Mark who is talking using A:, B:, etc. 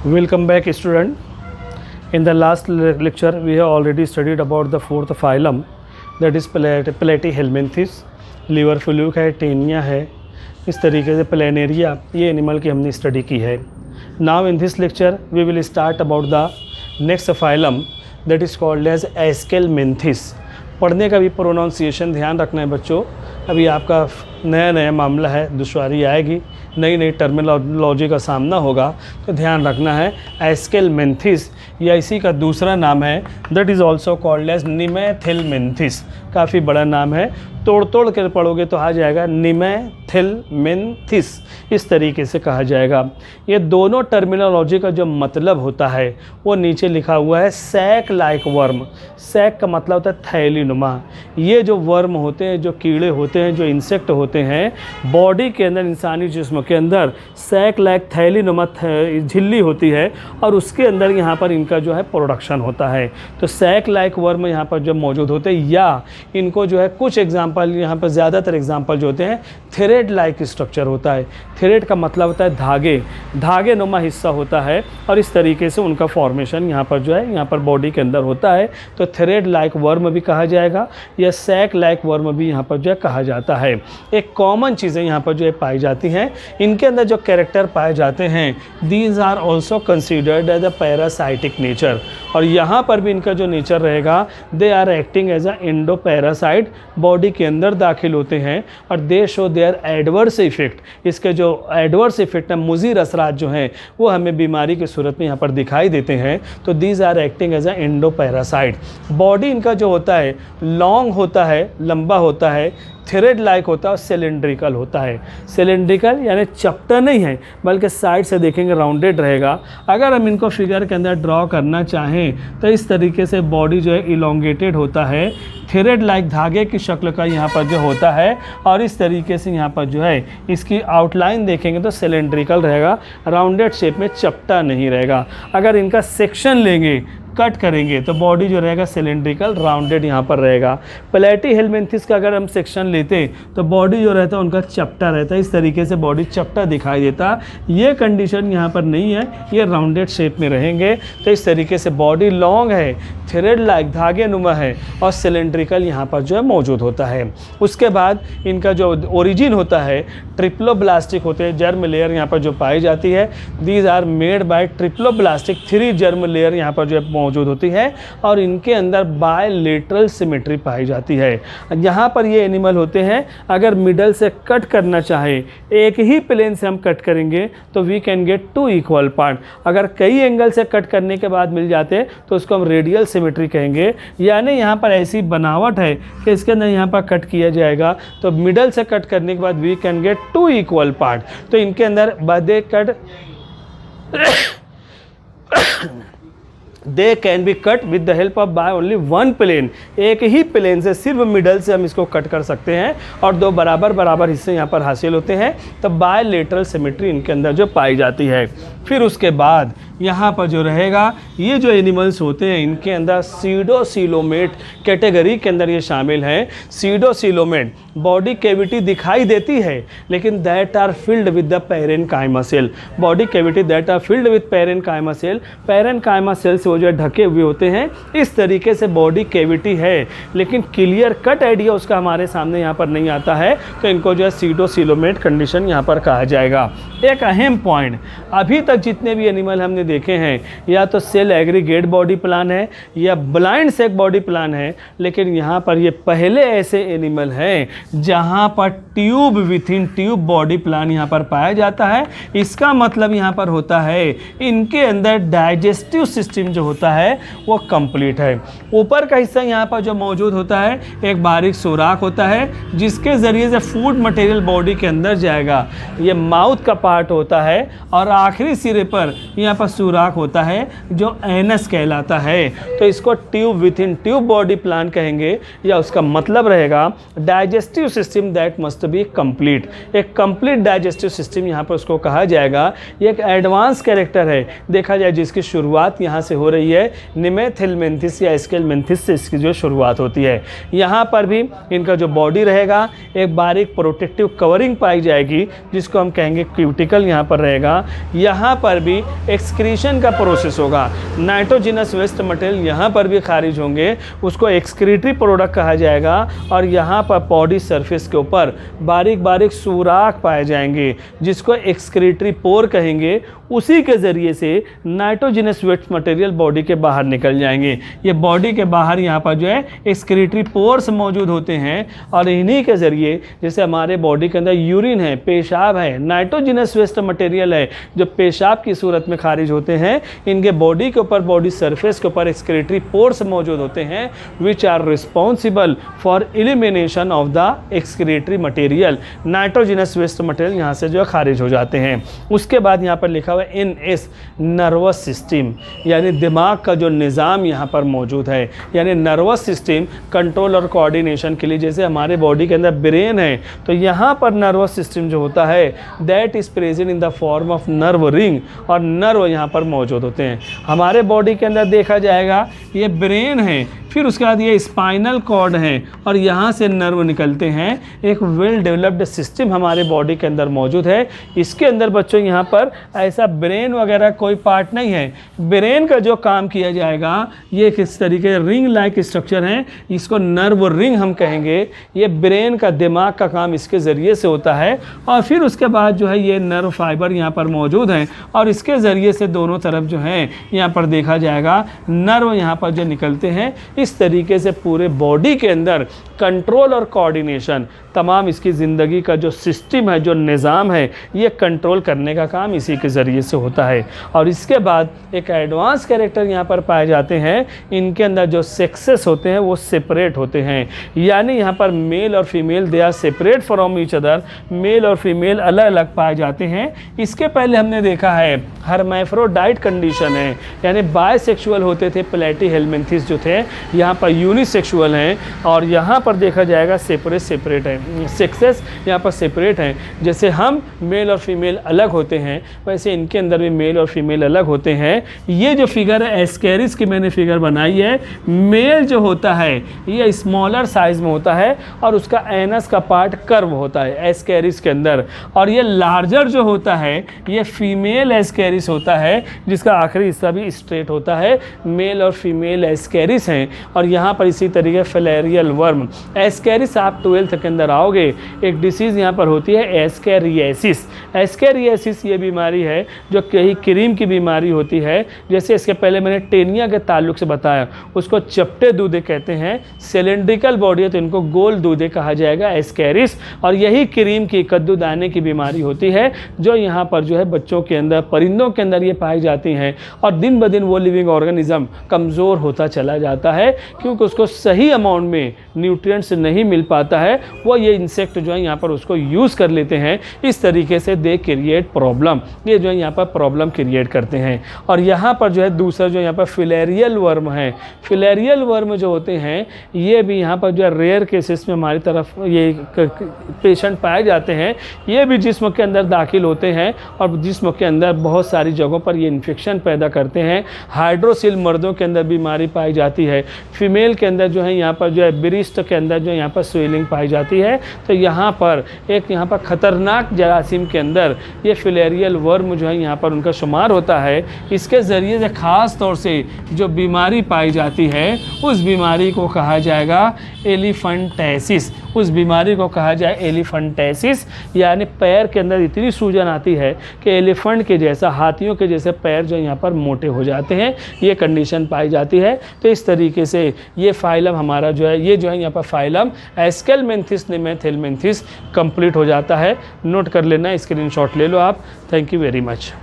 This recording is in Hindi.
A: Welcome back, student. In the last lecture, we have already studied about the fourth phylum, that is Platyhelminthes. Liver fluke है, टेनिया है, इस तरीके से प्लेनेरिया, ये एनिमल की हमने स्टडी की है. Now in this lecture we will start about the next phylum that is called as Aschelminthes. पढ़ने का भी प्रोनाउंसिएशन ध्यान रखना है बच्चों. अभी आपका नया मामला है, दुश्वारी आएगी, नई टर्मिनोलॉजी का सामना होगा, तो ध्यान रखना है. एस्केलमेंथिस या इसी का दूसरा नाम है that is also called as निमेथिलमेंथिस. काफ़ी बड़ा नाम है, तोड़ कर पढ़ोगे तो आ जाएगा निमेथिलमेंथिस, इस तरीके से कहा जाएगा. ये दोनों टर्मिनोलॉजी का जो मतलब होता है वो नीचे लिखा हुआ है. Sac like worm. सैक का मतलब होता है थैलीनुमा. ये जो वर्म होते हैं, जो कीड़े होते हैं, जो इंसेक्ट होते हैं, बॉडी के अंदर, इंसानी जिस्म के अंदर सैक लाइक थैलीनुमा झिल्ली होती है और उसके अंदर यहाँ पर इनका जो है प्रोडक्शन होता है. तो सैक लाइक वर्म यहाँ पर जब मौजूद होते हैं, या इनको जो है कुछ एग्जाम्पल, यहाँ पर ज़्यादातर एग्जाम्पल जो होते हैं, थ्रेड लाइक स्ट्रक्चर होता है. थ्रेड का मतलब होता है धागे नुमा हिस्सा होता है और इस तरीके से उनका फॉर्मेशन यहाँ पर जो है, यहाँ पर बॉडी के अंदर होता है. तो थ्रेड लाइक वर्म भी कहा जाएगा या सैक लाइक वर्म भी यहाँ पर जो है कहा जाता है. एक कॉमन चीज़ें यहाँ पर जो है पाई जाती हैं, इनके अंदर जो कैरेक्टर पाए जाते हैं, these are also considered as a parasitic nature. और यहाँ पर भी इनका जो नेचर रहेगा, they are acting as a endo parasite, body के अंदर दाखिल होते हैं और they show their adverse effect. इसके जो एडवर्स इफेक्ट है, मुज़िर असरात जो हैं, वो हमें बीमारी की सूरत में यहाँ पर दिखाई देते हैं. तो these are acting as a endo parasite. Body इनका जो होता है लॉन्ग होता है, लंबा होता है, थ्रेड लाइक होता है और सिलेंड्रिकल होता है. सिलेंड्रिकल यानी चपटा नहीं है, बल्कि साइड से देखेंगे राउंडेड रहेगा. अगर हम इनको फिगर के अंदर ड्रॉ करना चाहें तो इस तरीके से बॉडी जो है इलोंगेटेड होता है, थ्रेड लाइक धागे की शक्ल का यहाँ पर जो होता है, और इस तरीके से यहाँ पर जो है इसकी आउटलाइन देखेंगे तो सिलेंड्रिकल रहेगा, राउंडेड शेप में, चपटा नहीं रहेगा. अगर इनका सेक्शन लेंगे, कट करेंगे, तो बॉडी जो रहेगा सिलेंड्रिकल, राउंडेड यहाँ पर रहेगा. प्लेटीहेलमिंथिस का अगर हम सेक्शन लेते तो बॉडी जो रहता है उनका चपटा रहता है, इस तरीके से बॉडी चपटा दिखाई देता. ये कंडीशन यहाँ पर नहीं है, ये राउंडेड शेप में रहेंगे. तो इस तरीके से बॉडी लॉन्ग है, थ्रेड लाइक धागे नुमा है और सिलेंड्रिकल यहाँ पर जो है मौजूद होता है. उसके बाद इनका जो ओरिजिन होता है, ट्रिप्लोब्लास्टिक होते हैं. जर्म लेयर यहाँ पर जो पाई जाती है, these are made by triploblastic. 3 germ layer यहाँ पर जो है मौजूद होती है और इनके अंदर बायलेटरल सिमेट्री पाई जाती है. यहाँ पर ये एनिमल होते हैं, अगर मिडल से कट करना चाहे, एक ही प्लेन से हम कट करेंगे तो we can get 2 equal part. अगर कई एंगल से कट करने के बाद मिल जाते तो उसको हम रेडियल सिमेट्री कहेंगे. यानी यहाँ पर ऐसी बनावट है कि इसके अंदर यहाँ पर कट किया जाएगा तो मिडल से कट करने के बाद we can get 2 equal part. तो इनके अंदर बदे cut they can be cut with the help of by only 1 plane. एक ही प्लेन से, सिर्फ मिडल से हम इसको कट कर सकते हैं और 2 बराबर हिस्से यहाँ पर हासिल होते हैं. तो बायलेटरल सिमेट्री इनके अंदर जो पाई जाती है. फिर उसके बाद यहाँ पर जो रहेगा, ये जो एनिमल्स होते हैं इनके अंदर सीडोसीलोमेट कैटेगरी के अंदर ये शामिल हैं. सीडोसीलोमेट बॉडी कैविटी दिखाई देती है, लेकिन that are filled with the parenchyma cell. Body cavity that are filled with parenchyma cell. Parenchyma cell से वो जो ढके हुए होते हैं. इस तरीके से बॉडी कैविटी है, लेकिन क्लियर कट आइडिया उसका हमारे सामने यहाँ पर नहीं आता है. तो इनको जो है सीडोसीलोमेट कंडीशन यहाँ पर कहा जाएगा. एक अहम पॉइंट, अभी तक जितने भी एनिमल हमने देखे हैं, या तो सेल एग्रीगेट बॉडी प्लान है या ब्लाइंड सेक बॉडी प्लान है, लेकिन यहाँ पर ये पहले ऐसे एनिमल हैं जहाँ पर tube with in tube body plan यहाँ पर पाया जाता है. इसका मतलब यहाँ पर होता है इनके अंदर डाइजेस्टिव सिस्टम जो होता है वो कंप्लीट है. ऊपर का हिस्सा यहाँ पर जो मौजूद होता है, एक बारीक सुराख होता है जिसके ज़रिए से फूड मटेरियल बॉडी के अंदर जाएगा. ये माउथ का पार्ट होता है और आखिरी सिरे पर यहाँ पर सुराख होता है जो एनस कहलाता है. तो इसको tube with in tube body plan कहेंगे, या उसका मतलब रहेगा digestive system that must be complete. एक कंप्लीट डाइजेस्टिव सिस्टम यहाँ पर उसको कहा जाएगा. ये एक एडवांस कैरेक्टर है देखा जाए, जिसकी शुरुआत यहाँ से हो रही है. निमेथिलमेंथिस या एस्केलमेंथिस से इसकी जो शुरुआत होती है. यहाँ पर भी इनका जो बॉडी रहेगा, एक बारीक प्रोटेक्टिव कवरिंग पाई जाएगी जिसको हम कहेंगे क्यूटिकल यहाँ पर रहेगा. यहाँ पर भी एक एक्सक्रीशन का प्रोसेस होगा। नाइट्रोजिनस वेस्ट मटेरियल यहाँ पर भी खारिज होंगे, उसको एक्सक्रीटरी प्रोडक्ट कहा जाएगा। और यहाँ पर बॉडी सरफेस के ऊपर बारीक बारीक सुराख पाए जाएंगे जिसको एक्सक्रीटरी पोर कहेंगे। उसी के ज़रिए से नाइट्रोजिनस वेस्ट मटेरियल बॉडी के बाहर निकल जाएंगे। ये बॉडी के बाहर यहाँ पर जो है एक्सक्रीटरी पोर्स मौजूद होते हैं और इन्हीं के ज़रिए, जैसे हमारे बॉडी के अंदर यूरिन है, पेशाब है, नाइट्रोजिनस वेस्ट मटेरियल है जो पेशाब की सूरत में खारिज होते हैं, इनके बॉडी के ऊपर, बॉडी सरफेस के ऊपर एक्सक्रीटरी पोर्स मौजूद होते हैं which are responsible for elimination of the excretory material. Nitrogenous waste material यहाँ से जो है खारिज हो जाते हैं। उसके बाद यहाँ पर लिखा हुआ NS नर्वस सिस्टम, यानी दिमाग का जो निज़ाम यहाँ पर मौजूद है, यानी नर्वस सिस्टम कंट्रोल और कोऑर्डिनेशन के लिए। जैसे हमारे बॉडी के अंदर ब्रेन है तो यहाँ पर नर्वस सिस्टम जो होता है that is present in the form of nerve ring, और नर्व यहाँ पर मौजूद होते हैं। हमारे बॉडी के अंदर देखा जाएगा ये ब्रेन है, फिर उसके बाद ये स्पाइनल कॉर्ड है और यहाँ से नर्व निकलते हैं। एक वेल डेवलप्ड सिस्टम हमारे बॉडी के अंदर मौजूद है। इसके अंदर बच्चों यहाँ पर ऐसा ब्रेन वगैरह कोई पार्ट नहीं है। ब्रेन का जो काम किया जाएगा ये किस तरीके रिंग लाइक स्ट्रक्चर है, इसको नर्व रिंग हम कहेंगे। ये ब्रेन का, दिमाग का काम इसके ज़रिए से होता है। और फिर उसके बाद जो है ये नर्व फाइबर यहाँ पर मौजूद हैं और इसके ज़रिए से दोनों तरफ जो है यहाँ पर देखा जाएगा नर्व यहाँ पर जो निकलते हैं। इस तरीके से पूरे बॉडी के अंदर कंट्रोल और कोऑर्डिनेशन, तमाम इसकी ज़िंदगी का जो सिस्टम है, जो निज़ाम है, ये कंट्रोल करने का काम इसी के ज़रिए से होता है। और इसके बाद एक एडवांस कैरेक्टर यहाँ पर पाए जाते हैं। इनके अंदर जो सेक्सेस होते हैं वो सेपरेट होते हैं, यानी यहाँ पर मेल और female they are separate from each other. Male और फीमेल अलग अलग पाए जाते हैं। इसके पहले हमने देखा है हर्मैफ्रोडाइट कंडीशन है, यानी बायसेक्सुअल होते थे प्लेटीहेल्मिन्थेस जो थे, यहाँ पर यूनिसेक्सुअल हैं। और यहाँ पर देखा जाएगा सेपरेट है, सेक्सेस यहाँ पर सेपरेट हैं। जैसे हम मेल और फीमेल अलग होते हैं वैसे इनके अंदर भी मेल और फीमेल अलग होते हैं। ये जो फिगर है एस्केरिस की मैंने फिगर बनाई है, मेल जो होता है ये स्मॉलर साइज में होता है और उसका एनस का पार्ट कर्व होता है एस्केरिस के अंदर, और ये लार्जर जो होता है ये फीमेल एस्केरिस होता है जिसका आखिरी हिस्सा भी स्ट्रेट होता है। मेल और फीमेल एस्केरिस हैं। और यहाँ पर इसी तरीके फिलेरियल वर्म एस्केरिस, आप 12th के अंदर आओगे, एक डिसीज़ यहाँ पर होती है एस्केरियासिस। एस्केरियासिस ये बीमारी है जो कहीं क्रीम की बीमारी होती है। जैसे इसके पहले मैंने टेनिया के ताल्लुक से बताया, उसको चपटे दूधे कहते हैं। सिलेंड्रिकल बॉडी है तो इनको गोल दूधे कहा जाएगा एस्केरिस। और यही क्रीम की, कद्दू दाने की बीमारी होती है जो यहाँ पर जो है बच्चों के अंदर, परिंदों के अंदर ये पाई जाती हैं। और दिन ब दिन वो लिविंग ऑर्गेनिज्म कमज़ोर होता चला जाता है क्योंकि उसको सही अमाउंट में न्यूट्रिएंट्स नहीं मिल पाता है। वो ये इंसेक्ट जो है यहाँ पर उसको यूज़ कर लेते हैं। इस तरीके से दे क्रिएट प्रॉब्लम, ये जो है यहाँ पर प्रॉब्लम क्रिएट करते हैं। और यहाँ पर जो है दूसरा जो यहाँ पर फिलेरियल वर्म है, फिलेरियल वर्म जो होते हैं ये भी यहाँ पर जो है रेयर केसेस में हमारी तरफ ये पेशेंट पाए जाते हैं। ये भी जिस्म के अंदर दाखिल होते हैं और जिस्म के अंदर बहुत सारी जगहों पर ये इन्फेक्शन पैदा करते हैं। हाइड्रोसिल मर्दों के अंदर बीमारी पाई जाती है, फीमेल के अंदर जो है यहाँ पर जो है ब्रेस्ट के अंदर जो यहाँ पर स्वेलिंग पाई जाती है। तो यहाँ पर एक यहाँ पर ख़तरनाक जरासीम के अंदर ये फिलेरियल वर्म जो है यहाँ पर उनका शुमार होता है। इसके ज़रिए से ख़ास तौर से जो बीमारी पाई जाती है उस बीमारी को कहा जाएगा एलिफेंटाइसिस। उस बीमारी को कहा जाए एलिफेंटाइसिस, यानी पैर के अंदर इतनी सूजन आती है कि एलिफेंट के जैसा, हाथियों के जैसे पैर जो यहाँ पर मोटे हो जाते हैं, ये कंडीशन पाई जाती है। तो इस तरीके से ये फाइलम हमारा जो है, ये जो है यहाँ पर फाइलम एस्केलमेंथिस नेमेथेलमेंथिस कंप्लीट हो जाता है। नोट कर लेना, स्क्रीनशॉट ले लो आप। Thank you very much.